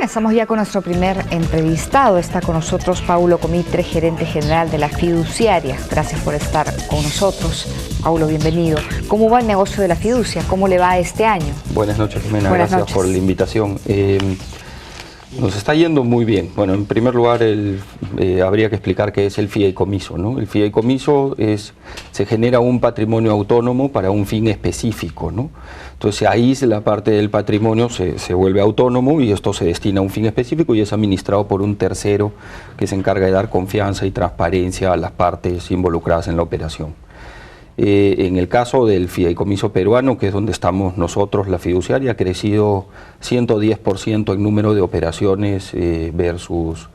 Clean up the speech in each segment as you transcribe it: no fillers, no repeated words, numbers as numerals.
Estamos ya con nuestro primer entrevistado. Está con nosotros Paulo Comitre, gerente general de la fiduciaria. Gracias por estar con nosotros. Paulo, bienvenido. ¿Cómo va el negocio de la fiducia? ¿Cómo le va este año? Buenas noches, Jimena. Buenas Gracias noches por la invitación. Nos está yendo muy bien. Bueno, en primer lugar, habría que explicar qué es el fideicomiso, ¿no? El fideicomiso se genera un patrimonio autónomo para un fin específico, ¿no? Entonces ahí la parte del patrimonio se vuelve autónomo y esto se destina a un fin específico y es administrado por un tercero que se encarga de dar confianza y transparencia a las partes involucradas en la operación. En el caso del fideicomiso peruano, que es donde estamos nosotros, la fiduciaria, ha crecido 110% en número de operaciones versus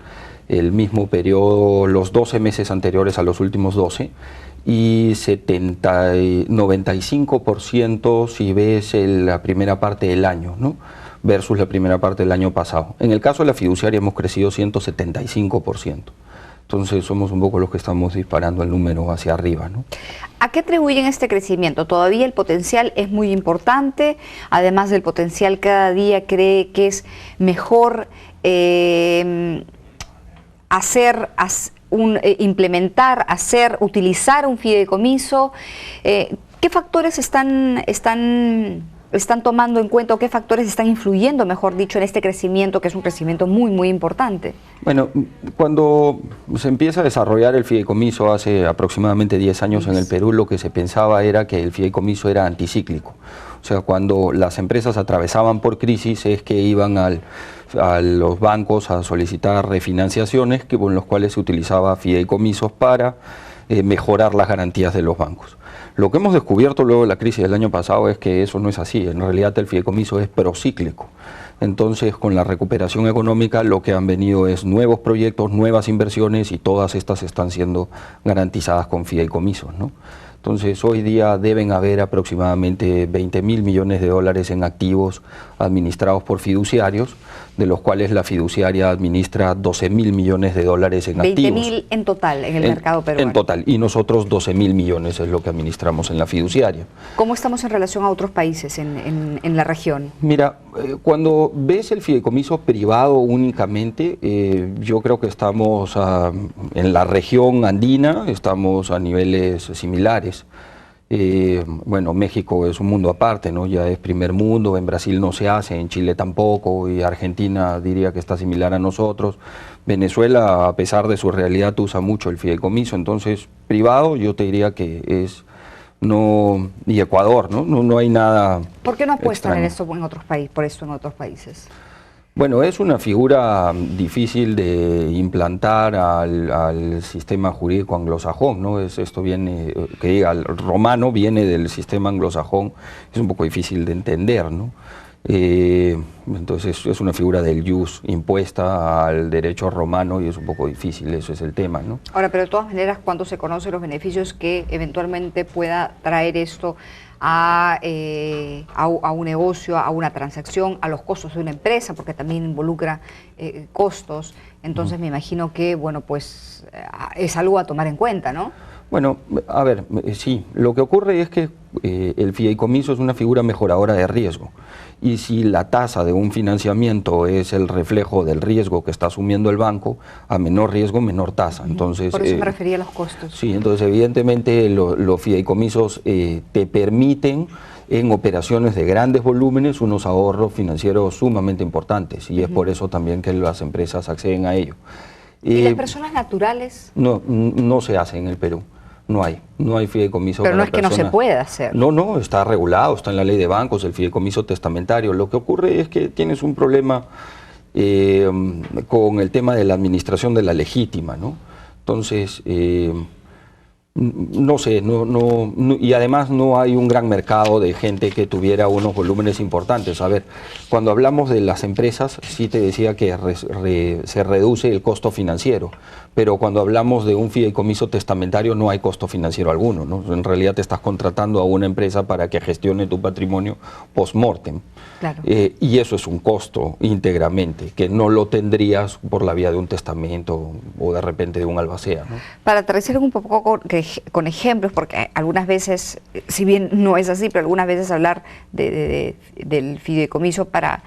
el mismo periodo, los 12 meses anteriores a los últimos 12, y 95% si ves la primera parte del año, ¿no? Versus la primera parte del año pasado. En el caso de la fiduciaria hemos crecido 175%. Entonces somos un poco los que estamos disparando el número hacia arriba, ¿no? ¿A qué atribuyen este crecimiento? ¿Todavía el potencial es muy importante? Además del potencial, cada día cree que es mejor utilizar un fideicomiso. ¿Qué factores están tomando en cuenta o qué factores están influyendo, mejor dicho, en este crecimiento, que es un crecimiento muy, muy importante? Bueno, cuando se empieza a desarrollar el fideicomiso hace aproximadamente 10 años en el Perú, lo que se pensaba era que el fideicomiso era anticíclico. O sea, cuando las empresas atravesaban por crisis es que iban a los bancos a solicitar refinanciaciones con los cuales se utilizaba fideicomisos para mejorar las garantías de los bancos. Lo que hemos descubierto luego de la crisis del año pasado es que eso no es así. En realidad el fideicomiso es procíclico. Entonces, con la recuperación económica lo que han venido es nuevos proyectos, nuevas inversiones y todas estas están siendo garantizadas con fideicomisos, ¿no? Entonces, hoy día deben haber aproximadamente 20.000 millones de dólares en activos administrados por fiduciarios, de los cuales la fiduciaria administra 12.000 millones de dólares en activos. 20.000 en total en el mercado peruano. En total, y nosotros 12.000 millones es lo que administramos en la fiduciaria. ¿Cómo estamos en relación a otros países en la región? Mira, cuando ves el fideicomiso privado únicamente, yo creo que estamos en la región andina, estamos a niveles similares. Bueno, México es un mundo aparte, ¿no? Ya es primer mundo, en Brasil no se hace, en Chile tampoco, y Argentina diría que está similar a nosotros. Venezuela, a pesar de su realidad, usa mucho el fideicomiso, entonces privado yo te diría que es... No, y Ecuador, ¿no? No hay nada. ¿Por qué no apuestan extraño en esto en otros países, por esto en otros países? Bueno, es una figura difícil de implantar al sistema jurídico anglosajón, ¿no? Esto viene, que diga, el romano viene del sistema anglosajón, es un poco difícil de entender, ¿no? Entonces es una figura del ius impuesta al derecho romano y es un poco difícil, eso es el tema, ¿no? Ahora, pero de todas maneras, ¿cuándo se conocen los beneficios que eventualmente pueda traer esto a un negocio, a una transacción, a los costos de una empresa, porque también involucra costos? Entonces me imagino que, bueno, pues es algo a tomar en cuenta, ¿no? Bueno, a ver, sí, lo que ocurre es que el fideicomiso es una figura mejoradora de riesgo y si la tasa de un financiamiento es el reflejo del riesgo que está asumiendo el banco, a menor riesgo, menor tasa. Entonces, por eso me refería a los costos. Sí, entonces evidentemente los fideicomisos te permiten en operaciones de grandes volúmenes unos ahorros financieros sumamente importantes y es por eso también que las empresas acceden a ello. ¿Y las personas naturales? No se hace en el Perú. No hay fideicomiso. Pero no es que no se pueda hacer. No, está regulado, está en la ley de bancos, el fideicomiso testamentario. Lo que ocurre es que tienes un problema con el tema de la administración de la legítima, ¿no? Entonces, no sé, y además no hay un gran mercado de gente que tuviera unos volúmenes importantes. A ver, cuando hablamos de las empresas, sí te decía que se reduce el costo financiero, pero cuando hablamos de un fideicomiso testamentario no hay costo financiero alguno, ¿no? En realidad te estás contratando a una empresa para que gestione tu patrimonio post-mortem. Claro. Y eso es un costo íntegramente, que no lo tendrías por la vía de un testamento o de repente de un albacea, ¿no? Para aterrizar un poco con ejemplos, porque algunas veces, si bien no es así, pero algunas veces hablar del fideicomiso para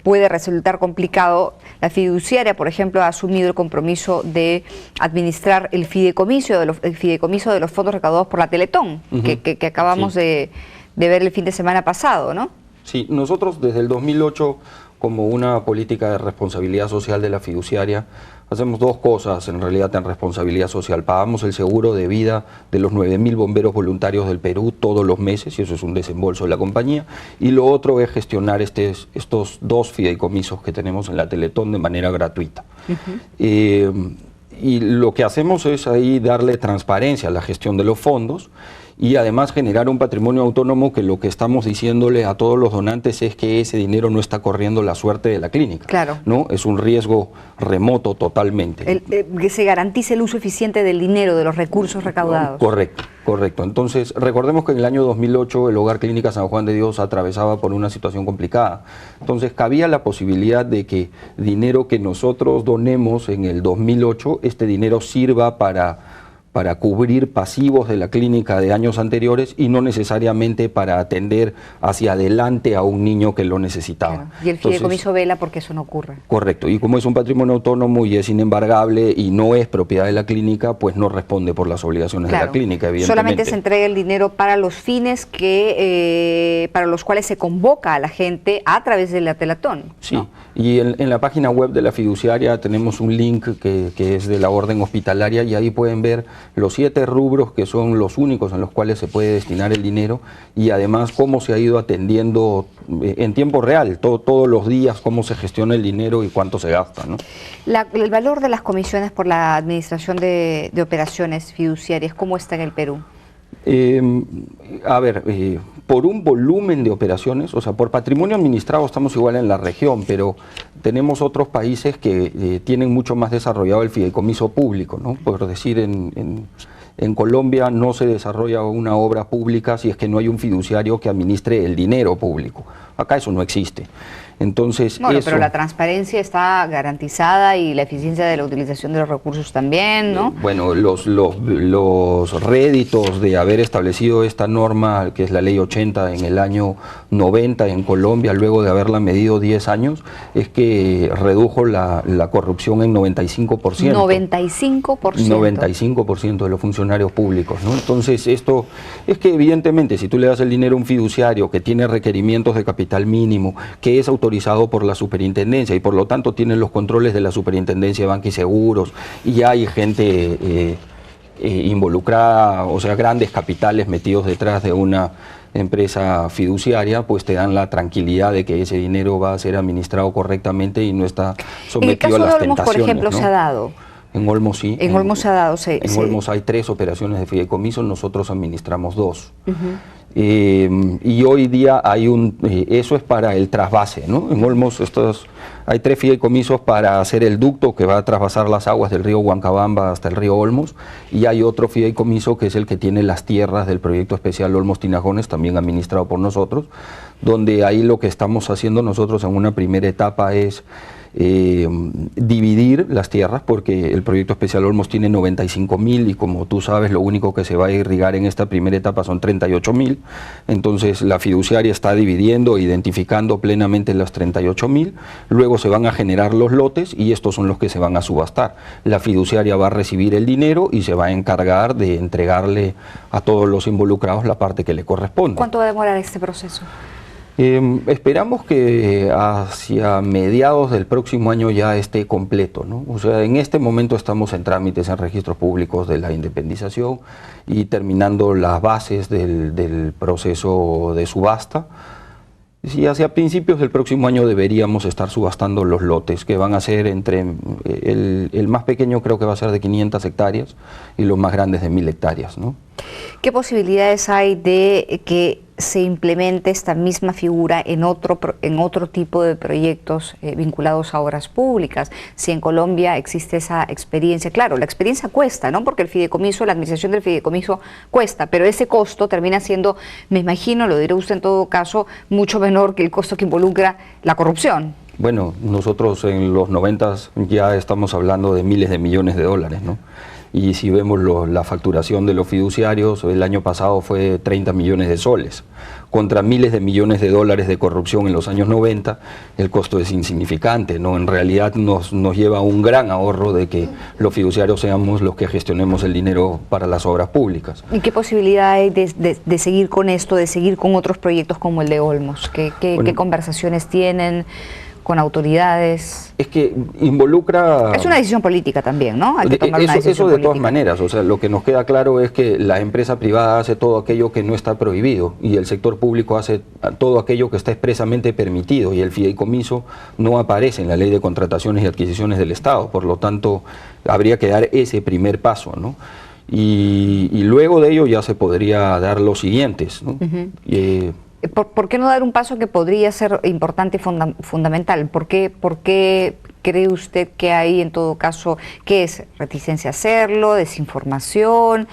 puede resultar complicado. La fiduciaria, por ejemplo, ha asumido el compromiso de administrar el fideicomiso de los fondos recaudados por la Teletón, que acabamos de ver el fin de semana pasado, ¿no? Sí, nosotros desde el 2008, como una política de responsabilidad social de la fiduciaria, hacemos dos cosas en realidad en responsabilidad social. Pagamos el seguro de vida de los 9.000 bomberos voluntarios del Perú todos los meses, y eso es un desembolso de la compañía, y lo otro es gestionar estos dos fideicomisos que tenemos en la Teletón de manera gratuita. Y lo que hacemos es ahí darle transparencia a la gestión de los fondos y además generar un patrimonio autónomo, que lo que estamos diciéndole a todos los donantes es que ese dinero no está corriendo la suerte de la clínica. Claro. ¿No? Es un riesgo remoto totalmente. Que se garantice el uso eficiente del dinero, de los recursos recaudados. Correcto, correcto. Entonces, recordemos que en el año 2008 el Hogar Clínica San Juan de Dios atravesaba por una situación complicada. Entonces, cabía la posibilidad de que dinero que nosotros donemos en el 2008, este dinero sirva para cubrir pasivos de la clínica de años anteriores y no necesariamente para atender hacia adelante a un niño que lo necesitaba. Claro. Y el fideicomiso vela porque eso no ocurra. Correcto, y como es un patrimonio autónomo y es inembargable y no es propiedad de la clínica, pues no responde por las obligaciones de la clínica, evidentemente. Solamente se entrega el dinero para los fines para los cuales se convoca a la gente a través de la Teletón. Sí, ¿no? Y en la página web de la fiduciaria tenemos un link que es de la orden hospitalaria, y ahí pueden ver los 7 rubros que son los únicos en los cuales se puede destinar el dinero, y además cómo se ha ido atendiendo en tiempo real, todos los días, cómo se gestiona el dinero y cuánto se gasta, ¿no? El valor de las comisiones por la administración de operaciones fiduciarias, ¿cómo está en el Perú? Por un volumen de operaciones, o sea, por patrimonio administrado estamos igual en la región, pero tenemos otros países que tienen mucho más desarrollado el fideicomiso público, ¿no? Por decir, en Colombia no se desarrolla una obra pública si es que no hay un fiduciario que administre el dinero público. Acá eso no existe. Entonces, bueno, pero la transparencia está garantizada y la eficiencia de la utilización de los recursos también, ¿no? Bueno, los réditos de haber establecido esta norma, que es la Ley 80 en el año 90 en Colombia, luego de haberla medido 10 años, es que redujo la corrupción en 95%. 95%. 95% de los funcionarios públicos, ¿no? Entonces, esto es que evidentemente si tú le das el dinero a un fiduciario que tiene requerimientos de capital mínimo, que es autorizado por la superintendencia y por lo tanto tienen los controles de la superintendencia de Banca y Seguros, y hay gente involucrada, o sea, grandes capitales metidos detrás de una empresa fiduciaria, pues te dan la tranquilidad de que ese dinero va a ser administrado correctamente y no está sometido a las tentaciones. En el caso de Olmos, por ejemplo, ¿no? ¿se ha dado? En Olmos sí. En Olmos se ha dado, sí. En Olmos hay 3 operaciones de fideicomiso, nosotros administramos 2. Y hoy día hay eso es para el trasvase, ¿no? En Olmos hay 3 fideicomisos para hacer el ducto que va a trasvasar las aguas del río Huancabamba hasta el río Olmos, y hay otro fideicomiso que es el que tiene las tierras del proyecto especial Olmos Tinajones, también administrado por nosotros, donde ahí lo que estamos haciendo nosotros en una primera etapa es dividir las tierras, porque el proyecto especial Olmos tiene 95.000 y como tú sabes lo único que se va a irrigar en esta primera etapa son 38.000, entonces la fiduciaria está dividiendo, identificando plenamente las 38.000, luego se van a generar los lotes y estos son los que se van a subastar. La fiduciaria va a recibir el dinero y se va a encargar de entregarle a todos los involucrados la parte que le corresponde. ¿Cuánto va a demorar este proceso? Esperamos que hacia mediados del próximo año ya esté completo, ¿no? O sea, en este momento estamos en trámites en registros públicos de la independización y terminando las bases del proceso de subasta. Y hacia principios del próximo año deberíamos estar subastando los lotes, que van a ser el más pequeño creo que va a ser de 500 hectáreas y los más grandes de 1.000 hectáreas, ¿no? ¿Qué posibilidades hay de que se implemente esta misma figura en otro tipo de proyectos vinculados a obras públicas? Si en Colombia existe esa experiencia, claro, la experiencia cuesta, ¿no? Porque el fideicomiso, la administración del fideicomiso cuesta, pero ese costo termina siendo, me imagino, lo dirá usted en todo caso, mucho menor que el costo que involucra la corrupción. Bueno, nosotros en los 90 ya estamos hablando de miles de millones de dólares, ¿no? y si vemos la facturación de los fiduciarios, el año pasado fue 30 millones de soles, contra miles de millones de dólares de corrupción en los años 90, el costo es insignificante, ¿no? En realidad nos lleva a un gran ahorro de que los fiduciarios seamos los que gestionemos el dinero para las obras públicas. ¿Y qué posibilidad hay de seguir con esto, de seguir con otros proyectos como el de Olmos? ¿Qué conversaciones tienen con autoridades? Es que involucra... Es una decisión política también, ¿no? Hay que tomar una decisión eso de política. todas maneras, o sea, lo que nos queda claro es que la empresa privada hace todo aquello que no está prohibido y el sector público hace todo aquello que está expresamente permitido, y el fideicomiso no aparece en la Ley de Contrataciones y Adquisiciones del Estado, por lo tanto habría que dar ese primer paso, ¿no? Y luego de ello ya se podría dar los siguientes, ¿no? ¿Por qué no dar un paso que podría ser importante y fundamental? ¿Por qué cree usted que hay, en todo caso, qué es reticencia a hacerlo, desinformación,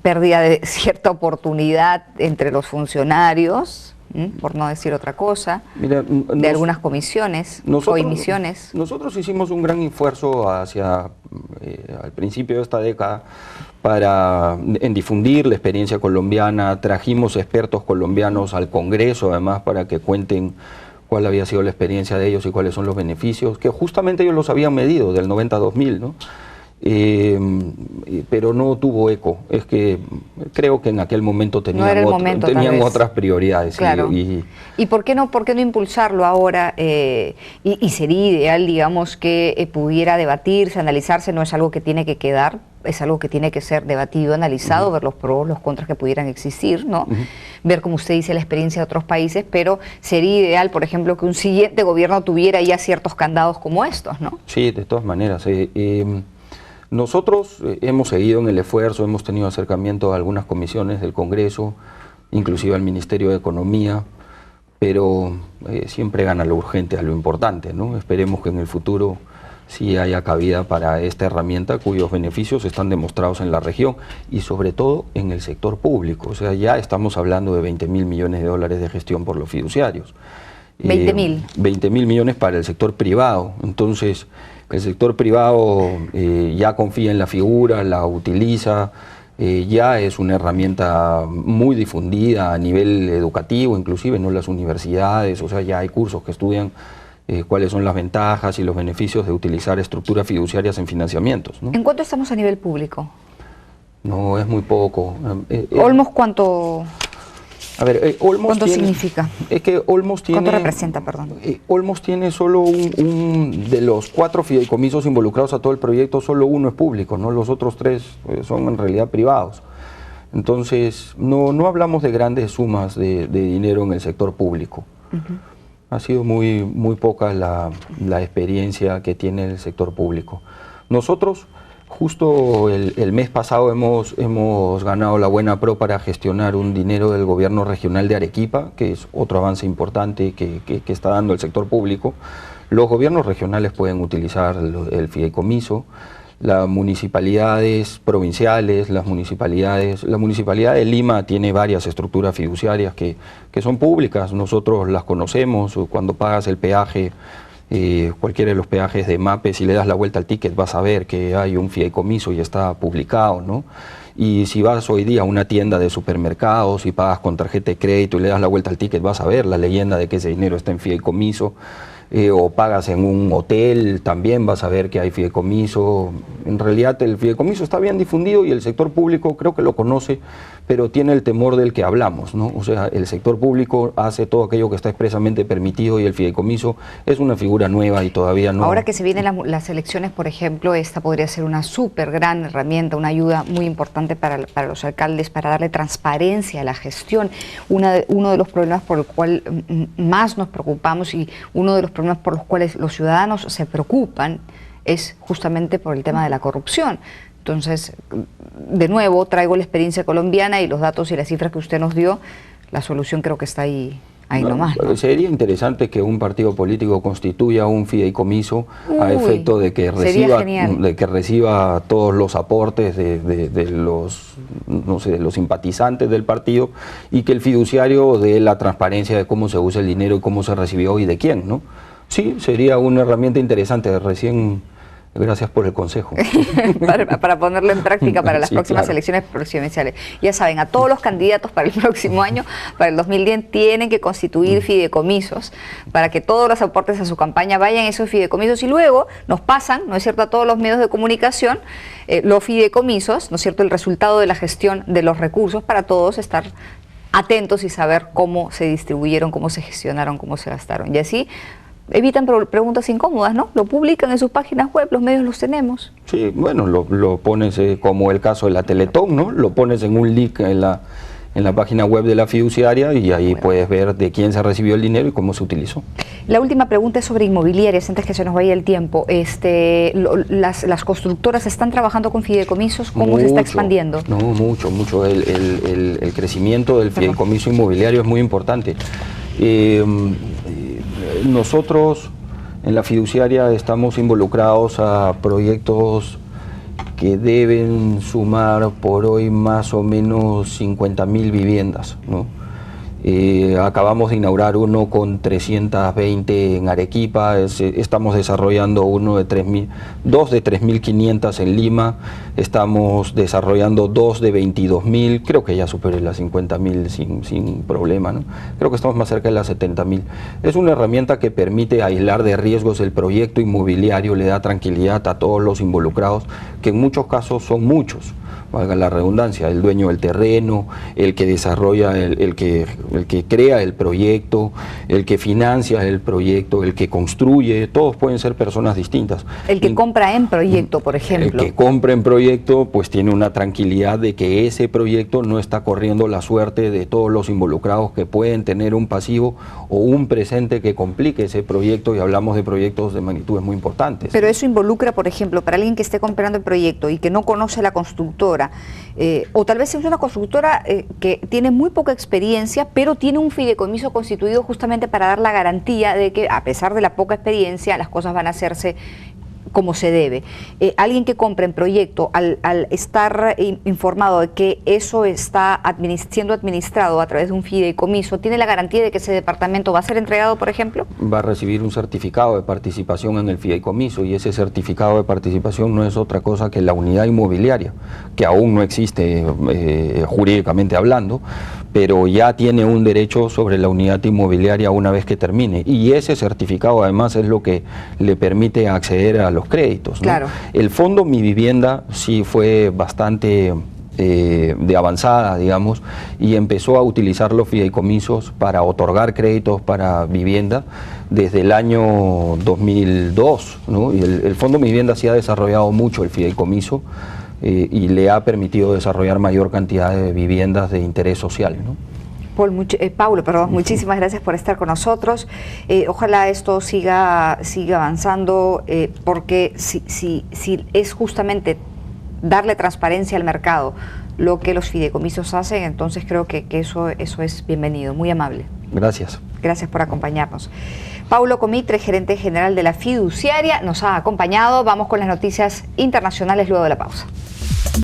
pérdida de cierta oportunidad entre los funcionarios, por no decir otra cosa, de algunas comisiones o emisiones? Nosotros hicimos un gran esfuerzo hacia al principio de esta década en difundir la experiencia colombiana. Trajimos expertos colombianos al Congreso, además, para que cuenten cuál había sido la experiencia de ellos y cuáles son los beneficios, que justamente ellos los habían medido del 90 a 2000, ¿no? Pero no tuvo eco. Es que creo que en aquel momento tenían otras prioridades. Claro. ¿Y por qué no impulsarlo ahora? Y sería ideal, digamos, que pudiera debatirse, analizarse. No es algo que tiene que quedar, es algo que tiene que ser debatido, analizado, ver los pros, los contras que pudieran existir, ¿no? Ver, como usted dice, la experiencia de otros países, pero sería ideal, por ejemplo, que un siguiente gobierno tuviera ya ciertos candados como estos, ¿no? Sí, de todas maneras. Nosotros hemos seguido en el esfuerzo, hemos tenido acercamiento a algunas comisiones del Congreso, inclusive al Ministerio de Economía, pero siempre gana lo urgente a lo importante, ¿no? Esperemos que en el futuro sí haya cabida para esta herramienta cuyos beneficios están demostrados en la región y sobre todo en el sector público. O sea, ya estamos hablando de 20.000 millones de dólares de gestión por los fiduciarios. 20.000. 20.000 millones para el sector privado. Entonces, el sector privado ya confía en la figura, la utiliza, ya es una herramienta muy difundida a nivel educativo, inclusive no las universidades, o sea, ya hay cursos que estudian cuáles son las ventajas y los beneficios de utilizar estructuras fiduciarias en financiamientos, ¿no? ¿En cuánto estamos a nivel público? No, es muy poco. ¿Olmos cuánto? A ver, Olmos ¿Cuánto significa? Es que Olmos tiene... ¿Cuánto representa, perdón? Olmos tiene solo de los 4 fideicomisos involucrados a todo el proyecto, solo uno es público, ¿no? Los otros 3 son en realidad privados. Entonces, no hablamos de grandes sumas de dinero en el sector público. Ha sido muy poca la experiencia que tiene el sector público. Nosotros, justo el mes pasado, hemos ganado la Buena Pro para gestionar un dinero del gobierno regional de Arequipa, que es otro avance importante que está dando el sector público. Los gobiernos regionales pueden utilizar el fideicomiso, las municipalidades provinciales, la Municipalidad de Lima tiene varias estructuras fiduciarias que son públicas, nosotros las conocemos. Cuando pagas el peaje, cualquiera de los peajes de MAPE, si le das la vuelta al ticket vas a ver que hay un fideicomiso y está publicado, ¿no? Y si vas hoy día a una tienda de supermercados y pagas con tarjeta de crédito y le das la vuelta al ticket, vas a ver la leyenda de que ese dinero está en fideicomiso. O pagas en un hotel, también vas a ver que hay fideicomiso. En realidad el fideicomiso está bien difundido y el sector público creo que lo conoce, pero tiene el temor del que hablamos, ¿no? O sea, el sector público hace todo aquello que está expresamente permitido y el fideicomiso es una figura nueva y todavía no... Ahora que se vienen las elecciones, por ejemplo, esta podría ser una súper gran herramienta, una ayuda muy importante para los alcaldes, para darle transparencia a la gestión. Uno de los problemas por el cual más nos preocupamos y uno de los problemas por los cuales los ciudadanos se preocupan es justamente por el tema de la corrupción. Entonces, de nuevo, traigo la experiencia colombiana y los datos y las cifras que usted nos dio. La solución creo que está ahí nomás, ¿no? Sería interesante que un partido político constituya un fideicomiso a efecto de que reciba todos los aportes de los, no sé, de los simpatizantes del partido y que el fiduciario dé la transparencia de cómo se usa el dinero y cómo se recibió y de quién, ¿no? Sí, sería una herramienta interesante. Recién Gracias por el consejo. para ponerlo en práctica para las Sí, próximas claro. elecciones presidenciales. Ya saben, a todos los candidatos para el próximo año, para el 2010, tienen que constituir fideicomisos para que todos los aportes a su campaña vayan a esos fideicomisos y luego nos pasan, ¿no es cierto?, a todos los medios de comunicación los fideicomisos, ¿no es cierto?, el resultado de la gestión de los recursos para todos estar atentos y saber cómo se distribuyeron, cómo se gestionaron, cómo se gastaron. Y así evitan preguntas incómodas, ¿no? Lo publican en sus páginas web, los medios los tenemos. Sí, bueno, lo pones como el caso de la Teletón, ¿no? Lo pones en un link en la página web de la fiduciaria y ahí puedes ver de quién se recibió el dinero y cómo se utilizó. La última pregunta es sobre inmobiliarias, antes que se nos vaya el tiempo. Las constructoras están trabajando con fideicomisos, ¿cómo se está expandiendo? No, mucho. El crecimiento del fideicomiso inmobiliario es muy importante. Nosotros en la fiduciaria estamos involucrados a proyectos que deben sumar por hoy más o menos 50.000 viviendas, ¿no? Acabamos de inaugurar uno con 320 en Arequipa, estamos desarrollando dos de 3.500 en Lima, estamos desarrollando dos de 22.000, creo que ya superé las 50.000 sin problema, ¿no? Creo que estamos más cerca de las 70.000. Es una herramienta que permite aislar de riesgos el proyecto inmobiliario, le da tranquilidad a todos los involucrados, que en muchos casos son muchos, valga la redundancia, el dueño del terreno, el que desarrolla, el que crea el proyecto, el que financia el proyecto, el que construye, todos pueden ser personas distintas. El que compra en proyecto, por ejemplo. El que compra en proyecto, pues tiene una tranquilidad de que ese proyecto no está corriendo la suerte de todos los involucrados que pueden tener un pasivo o un presente que complique ese proyecto, y hablamos de proyectos de magnitudes muy importantes. Pero eso involucra, por ejemplo, para alguien que esté comprando el proyecto y que no conoce la constructora, o tal vez es una constructora que tiene muy poca experiencia, pero tiene un fideicomiso constituido justamente para dar la garantía de que, a pesar de la poca experiencia, las cosas van a hacerse como se debe. Alguien que compra en proyecto, al estar informado de que eso está siendo administrado a través de un fideicomiso, ¿tiene la garantía de que ese departamento va a ser entregado, por ejemplo? Va a recibir un certificado de participación en el fideicomiso, y ese certificado de participación no es otra cosa que la unidad inmobiliaria, que aún no existe jurídicamente hablando, pero ya tiene un derecho sobre la unidad inmobiliaria una vez que termine, y ese certificado además es lo que le permite acceder a los créditos, ¿no? Claro. El fondo Mi Vivienda sí fue bastante de avanzada, digamos, y empezó a utilizar los fideicomisos para otorgar créditos para vivienda desde el año 2002, ¿no? Y el Fondo Mi Vivienda sí ha desarrollado mucho el fideicomiso, y le ha permitido desarrollar mayor cantidad de viviendas de interés social, ¿no? Paulo, muchísimas gracias por estar con nosotros. Ojalá esto siga avanzando, porque si es justamente darle transparencia al mercado lo que los fideicomisos hacen, entonces creo que eso es bienvenido. Muy amable. Gracias. Gracias por acompañarnos. Paulo Comitre, gerente general de la fiduciaria, nos ha acompañado. Vamos con las noticias internacionales luego de la pausa.